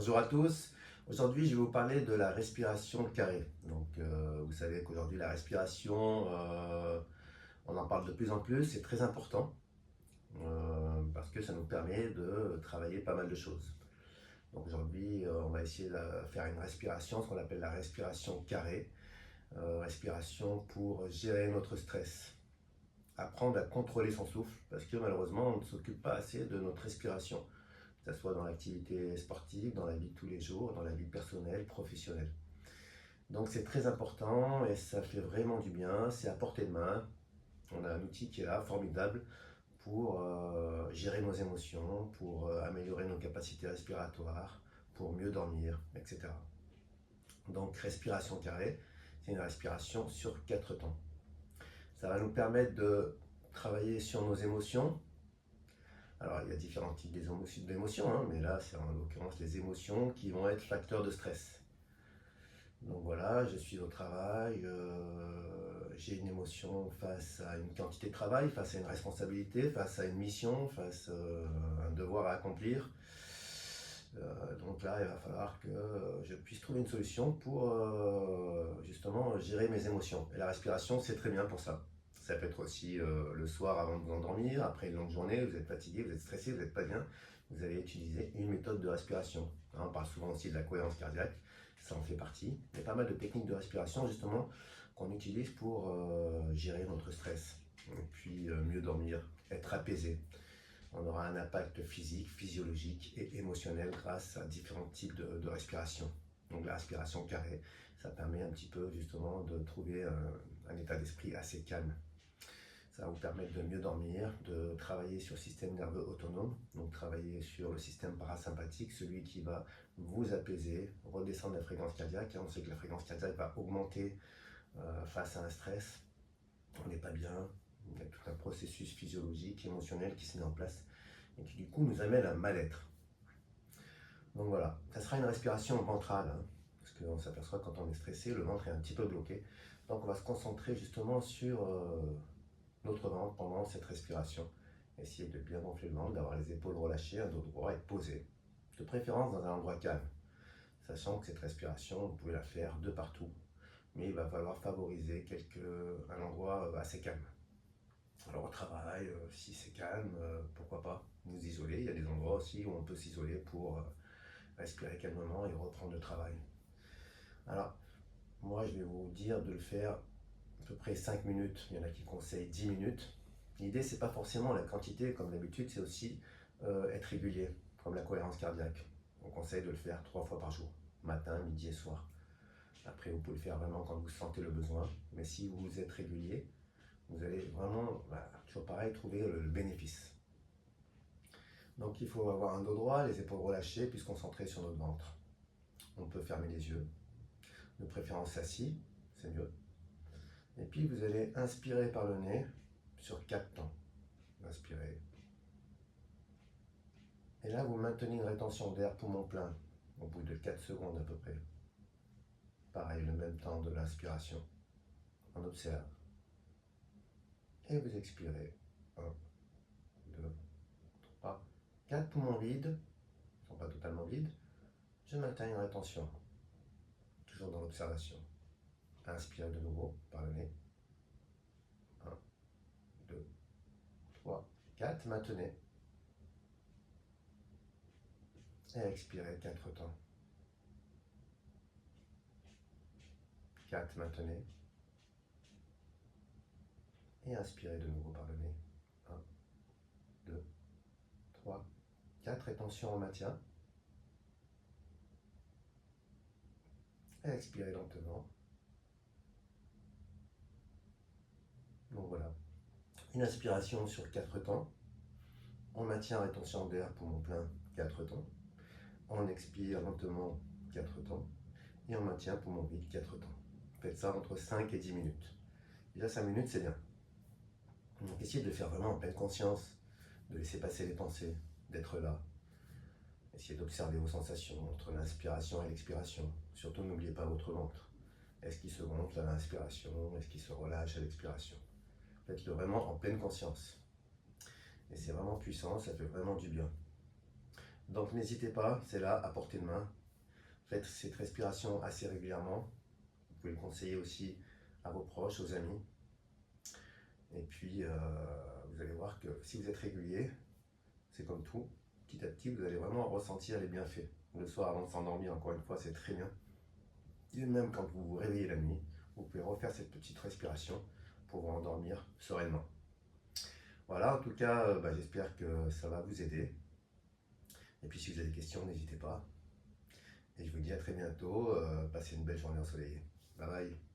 Bonjour à tous. Aujourd'hui, je vais vous parler de la respiration carrée. Vous savez qu'aujourd'hui, la respiration, on en parle de plus en plus, c'est très important parce que ça nous permet de travailler pas mal de choses. Donc aujourd'hui, on va essayer de faire une respiration, ce qu'on appelle la respiration carrée, respiration pour gérer notre stress, apprendre à contrôler son souffle parce que malheureusement, on ne s'occupe pas assez de notre respiration, que ce soit dans l'activité sportive, dans la vie de tous les jours, dans la vie personnelle, professionnelle. Donc c'est très important et ça fait vraiment du bien, c'est à portée de main. On a un outil qui est là, formidable, pour gérer nos émotions, pour améliorer nos capacités respiratoires, pour mieux dormir, etc. Donc respiration carrée, c'est une respiration sur 4 temps. Ça va nous permettre de travailler sur nos émotions. Alors, il y a différents types d'émotions, hein, mais là, c'est en l'occurrence les émotions qui vont être facteurs de stress. Donc voilà, je suis au travail, j'ai une émotion face à une quantité de travail, face à une responsabilité, face à une mission, face à un devoir à accomplir. Donc là, il va falloir que je puisse trouver une solution pour justement gérer mes émotions. Et la respiration, c'est très bien pour ça. Ça peut être aussi le soir avant de vous endormir, après une longue journée, vous êtes fatigué, vous êtes stressé, vous n'êtes pas bien. Vous allez utiliser une méthode de respiration. Hein, on parle souvent aussi de la cohérence cardiaque, ça en fait partie. Il y a pas mal de techniques de respiration justement qu'on utilise pour gérer notre stress. Et puis mieux dormir, être apaisé. On aura un impact physique, physiologique et émotionnel grâce à différents types de respiration. Donc la respiration carrée, ça permet un petit peu justement de trouver un état d'esprit assez calme. Ça va vous permettre de mieux dormir, de travailler sur le système nerveux autonome, donc travailler sur le système parasympathique, celui qui va vous apaiser, redescendre la fréquence cardiaque. On sait que la fréquence cardiaque va augmenter face à un stress. On n'est pas bien, il y a tout un processus physiologique, émotionnel qui se met en place et qui du coup nous amène à un mal-être. Donc voilà, ça sera une respiration ventrale, hein, parce qu'on s'aperçoit quand on est stressé, le ventre est un petit peu bloqué. Donc on va se concentrer justement sur notre ventre pendant cette respiration. Essayer de bien gonfler le ventre, d'avoir les épaules relâchées, un dos droit et posé. De préférence dans un endroit calme. Sachant que cette respiration, vous pouvez la faire de partout. Mais il va falloir favoriser un endroit assez calme. Alors au travail, si c'est calme, pourquoi pas vous isoler. Il y a des endroits aussi où on peut s'isoler pour respirer calmement et reprendre le travail. Alors, moi je vais vous dire de le faire à peu près 5 minutes. Il y en a qui conseillent 10 minutes. L'idée, c'est pas forcément la quantité, comme d'habitude, c'est aussi être régulier, comme la cohérence cardiaque. On conseille de le faire 3 fois par jour, matin, midi et soir. Après, vous pouvez le faire vraiment quand vous sentez le besoin, mais si vous êtes régulier, vous allez vraiment, toujours pareil, trouver le bénéfice. Donc il faut avoir un dos droit, les épaules relâchées, puis se concentrer sur notre ventre. On peut fermer les yeux, de préférence assis, c'est mieux. Et puis vous allez inspirer par le nez sur 4 temps. Inspirez. Et là, vous maintenez une rétention d'air poumon plein au bout de 4 secondes à peu près. Pareil, le même temps de l'inspiration. On observe. Et vous expirez. 1, 2, 3, 4 poumons vides. Ils ne sont pas totalement vides. Je maintiens une rétention. Toujours dans l'observation. Inspirez de nouveau par le nez. 1, 2, 3, 4. Maintenez. Et expirez 4 temps. 4. Maintenez. Et inspirez de nouveau par le nez. 1, 2, 3, 4. Rétention en maintien. Et expirez lentement. Donc voilà. Une inspiration sur 4 temps. On maintient rétention d'air poumon plein 4 temps. On expire lentement 4 temps. Et on maintient poumon vide 4 temps. Faites ça entre 5 et 10 minutes. Déjà 5 minutes, c'est bien. Donc essayez de le faire vraiment en pleine conscience, de laisser passer les pensées, d'être là. Essayez d'observer vos sensations entre l'inspiration et l'expiration. Surtout n'oubliez pas votre ventre. Est-ce qu'il se gonfle à l'inspiration? Est-ce qu'il se relâche à l'expiration? Faites-le vraiment en pleine conscience. Et c'est vraiment puissant, ça fait vraiment du bien. Donc n'hésitez pas, c'est là, à portée de main. Faites cette respiration assez régulièrement. Vous pouvez le conseiller aussi à vos proches, aux amis. Et puis, vous allez voir que si vous êtes régulier, c'est comme tout, petit à petit, vous allez vraiment ressentir les bienfaits. Le soir, avant de s'endormir, encore une fois, c'est très bien. Et même quand vous vous réveillez la nuit, vous pouvez refaire cette petite respiration pour vous endormir sereinement. Voilà, en tout cas, j'espère que ça va vous aider. Et puis si vous avez des questions, n'hésitez pas. Et je vous dis à très bientôt. Passez une belle journée ensoleillée. Bye bye.